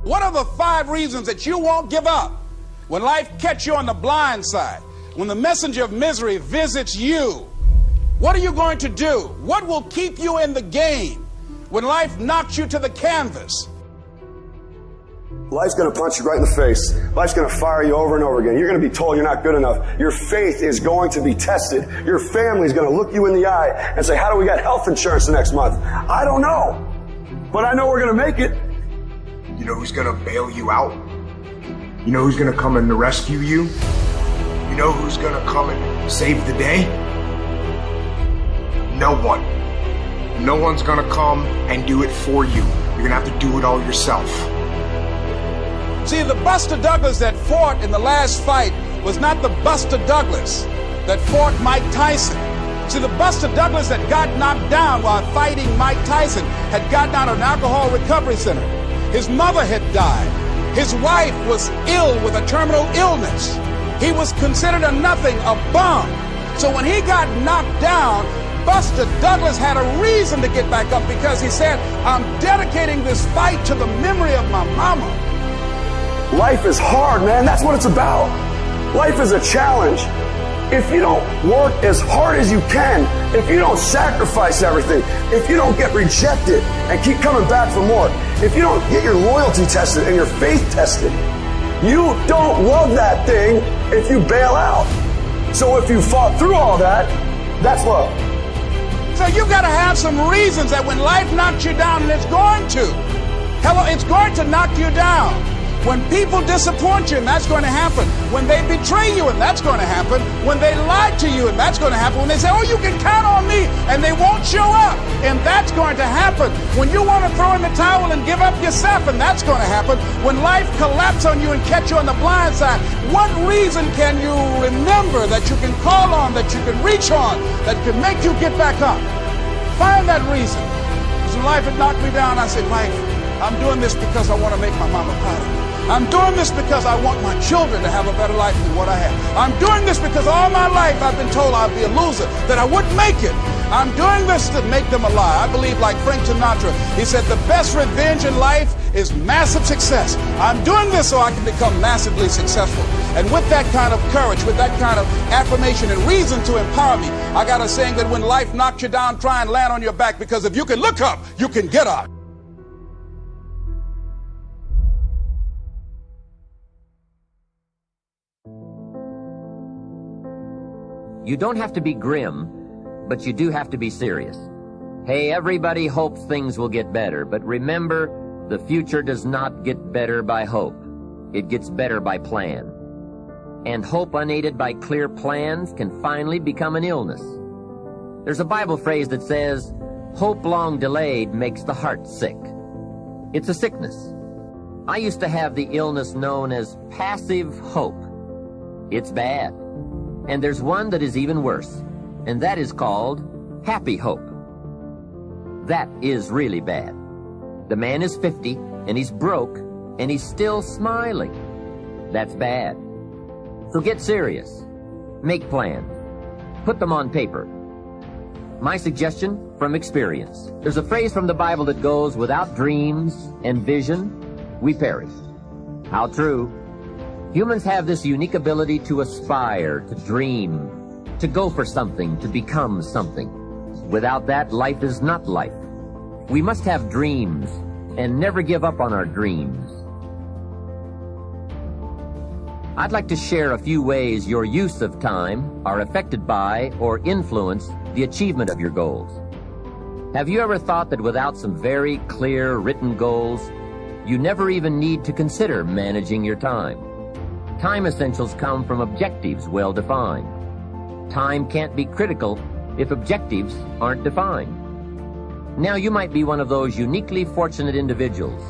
What are the 5 reasons that you won't give up when life catches you on the blind side? When the messenger of misery visits you, what are you going to do? What will keep you in the game when life knocks you to the canvas? Life's going to punch you right in the face. Life's going to fire you over and over again. You're going to be told you're not good enough. Your faith is going to be tested. Your family's going to look you in the eye and say, how do we get health insurance the next month? I don't know. But I know we're going to make it. You know who's going to bail you out? You know who's going to come and rescue you? You know who's going to come and save the day? No one. No one's going to come and do it for you. You're going to have to do it all yourself. See, the Buster Douglas that fought in the last fight was not the Buster Douglas that fought Mike Tyson. See, the Buster Douglas that got knocked down while fighting Mike Tyson had gotten out of an alcohol recovery center. His mother had died. His wife was ill with a terminal illness. He was considered a nothing, a bum. So when he got knocked down, Buster Douglas had a reason to get back up because he said, I'm dedicating this fight to the memory of my mama. Life is hard, man. That's what it's about. Life is a challenge. If you don't work as hard as you can, if you don't sacrifice everything, if you don't get rejected and keep coming back for more, if you don't get your loyalty tested and your faith tested, you don't love that thing if you bail out. So if you fought through all that, that's love. So you got to have some reasons that when life knocks you down, and it's going to. Hello, it's going to knock you down. When people disappoint you, and that's going to happen. When they betray you, and that's going to happen. When they lie to you, and that's going to happen. When they say, oh, you can count on me, and they won't show up, and that's going to happen. When you want to throw in the towel and give up yourself, and that's going to happen. When life collapses on you and catch you on the blind side, what reason can you remember that you can call on, that you can reach on, that can make you get back up? Find that reason. Because when life had knocked me down, I said, life, I'm doing this because I want to make my mama proud of me. I'm doing this because I want my children to have a better life than what I have. I'm doing this because all my life I've been told I'd be a loser, that I wouldn't make it. I'm doing this to make them a lie. I believe like Frank Sinatra, he said the best revenge in life is massive success. I'm doing this so I can become massively successful. And with that kind of courage, with that kind of affirmation and reason to empower me, I got a saying that when life knocks you down, try and land on your back, because if you can look up, you can get up. You don't have to be grim, but you do have to be serious. Hey, everybody hopes things will get better, but remember, the future does not get better by hope. It gets better by plan. And hope unaided by clear plans can finally become an illness. There's a Bible phrase that says, hope long delayed makes the heart sick. It's a sickness. I used to have the illness known as passive hope. It's bad. And there's one that is even worse, and that is called happy hope. That is really bad. The man is 50, and he's broke, and he's still smiling. That's bad. So get serious. Make plans. Put them on paper. My suggestion from experience. There's a phrase from the Bible that goes, without dreams and vision, we perish. How true. Humans have this unique ability to aspire, to dream, to go for something, to become something. Without that, life is not life. We must have dreams and never give up on our dreams. I'd like to share a few ways your use of time are affected by or influence the achievement of your goals. Have you ever thought that without some very clear written goals, you never even need to consider managing your time? Time essentials come from objectives well defined. Time can't be critical if objectives aren't defined. Now you might be one of those uniquely fortunate individuals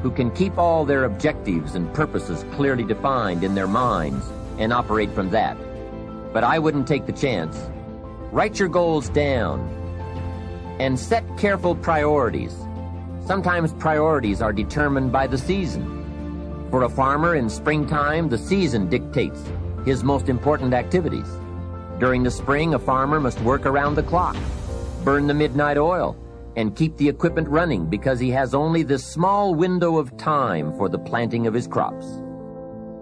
who can keep all their objectives and purposes clearly defined in their minds and operate from that. But I wouldn't take the chance. Write your goals down and set careful priorities. Sometimes priorities are determined by the season. For a farmer in springtime, the season dictates his most important activities. During the spring, a farmer must work around the clock, burn the midnight oil, and keep the equipment running because he has only this small window of time for the planting of his crops.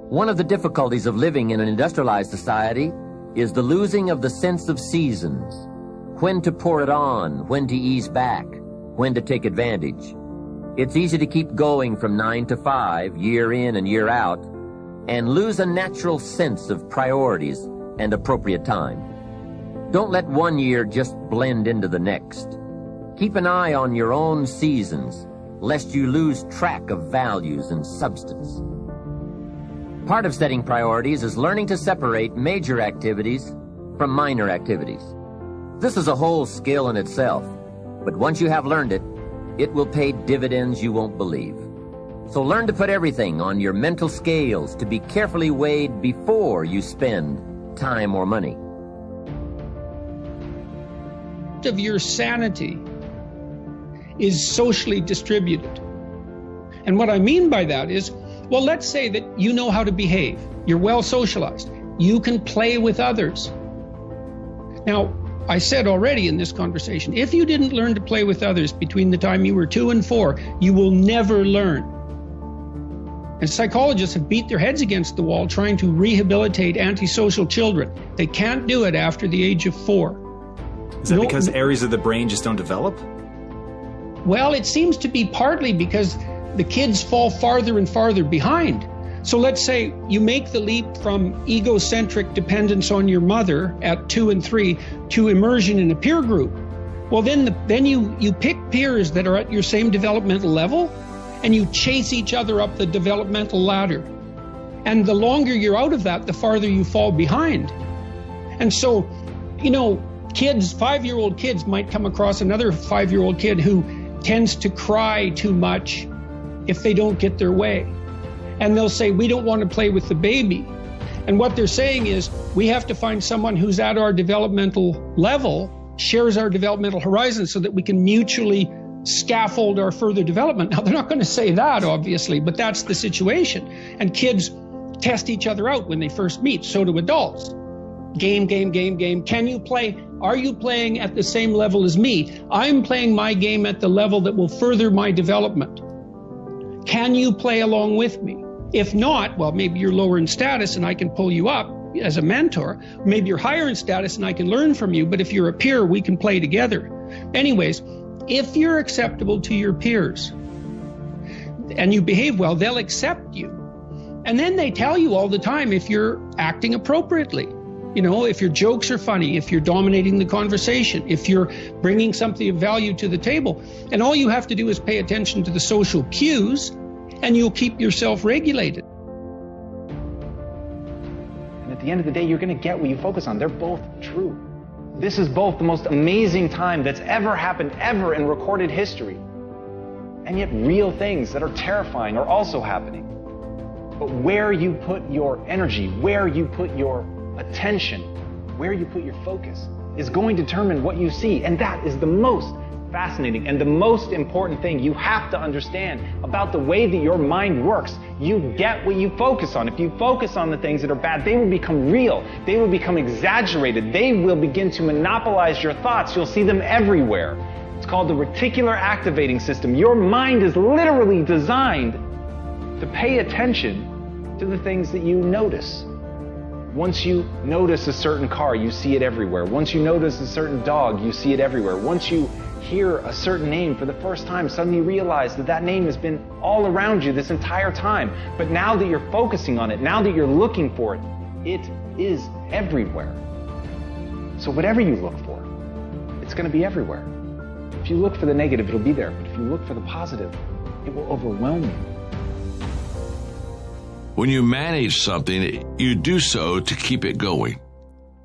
One of the difficulties of living in an industrialized society is the losing of the sense of seasons, when to pour it on, when to ease back, when to take advantage. It's easy to keep going from 9 to 5, year in and year out, and lose a natural sense of priorities and appropriate time. Don't let one year just blend into the next. Keep an eye on your own seasons, lest you lose track of values and substance. Part of setting priorities is learning to separate major activities from minor activities. This is a whole skill in itself, but once you have learned it, it will pay dividends you won't believe. So learn to put everything on your mental scales to be carefully weighed before you spend time or money. Of your sanity is socially distributed. And what I mean by that is, well, let's say that you know how to behave. You're well socialized. You can play with others. Now, I said already in this conversation, if you didn't learn to play with others between the time you were 2 and 4, you will never learn. And psychologists have beat their heads against the wall trying to rehabilitate antisocial children. They can't do it after the age of 4. Is that because areas of the brain just don't develop? Well, it seems to be partly because the kids fall farther and farther behind. So let's say you make the leap from egocentric dependence on your mother at 2 and 3 to immersion in a peer group. Well, then you pick peers that are at your same developmental level, and you chase each other up the developmental ladder. And the longer you're out of that, the farther you fall behind. And so, kids, 5-year-old kids might come across another 5-year-old kid who tends to cry too much if they don't get their way. And they'll say, we don't want to play with the baby. And what they're saying is, we have to find someone who's at our developmental level, shares our developmental horizon, so that we can mutually scaffold our further development. Now, they're not going to say that, obviously, but that's the situation. And kids test each other out when they first meet. So do adults. Game. Can you play? Are you playing at the same level as me? I'm playing my game at the level that will further my development. Can you play along with me? If not, well, maybe you're lower in status and I can pull you up as a mentor. Maybe you're higher in status and I can learn from you. But if you're a peer, we can play together. Anyways, if you're acceptable to your peers and you behave well, they'll accept you. And then they tell you all the time if you're acting appropriately. If your jokes are funny, if you're dominating the conversation, if you're bringing something of value to the table. And all you have to do is pay attention to the social cues, and you'll keep yourself regulated. And at the end of the day, you're going to get what you focus on. They're both true. This is both the most amazing time that's ever happened, ever in recorded history. And yet real things that are terrifying are also happening. But where you put your energy, where you put your attention, where you put your focus, is going to determine what you see. And that is the most fascinating and the most important thing you have to understand about the way that your mind works. You get what you focus on. If you focus on the things that are bad, they will become real. They will become exaggerated. They will begin to monopolize your thoughts. You'll see them everywhere. It's called the reticular activating system. Your mind is literally designed to pay attention to the things that you notice. Once you notice a certain car, you see it everywhere. Once you notice a certain dog, you see it everywhere. Once you hear a certain name for the first time, suddenly you realize that that name has been all around you this entire time. But now that you're focusing on it, now that you're looking for it, it is everywhere. So whatever you look for, it's going to be everywhere. If you look for the negative, it'll be there. But if you look for the positive, it will overwhelm you. When you manage something, you do so to keep it going.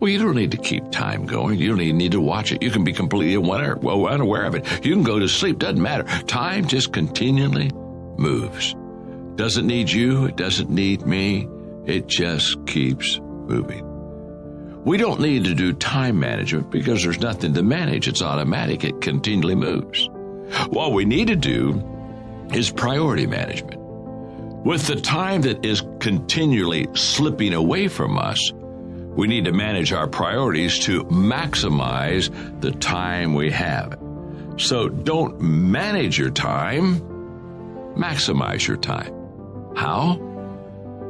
Well, you don't need to keep time going. You don't even need to watch it. You can be completely unaware of it. You can go to sleep. Doesn't matter. Time just continually moves. Doesn't need you. It doesn't need me. It just keeps moving. We don't need to do time management because there's nothing to manage. It's automatic. It continually moves. What we need to do is priority management. With the time that is continually slipping away from us, we need to manage our priorities to maximize the time we have. So don't manage your time, maximize your time. How?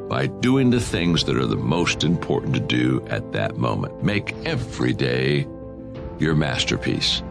By doing the things that are the most important to do at that moment. Make every day your masterpiece.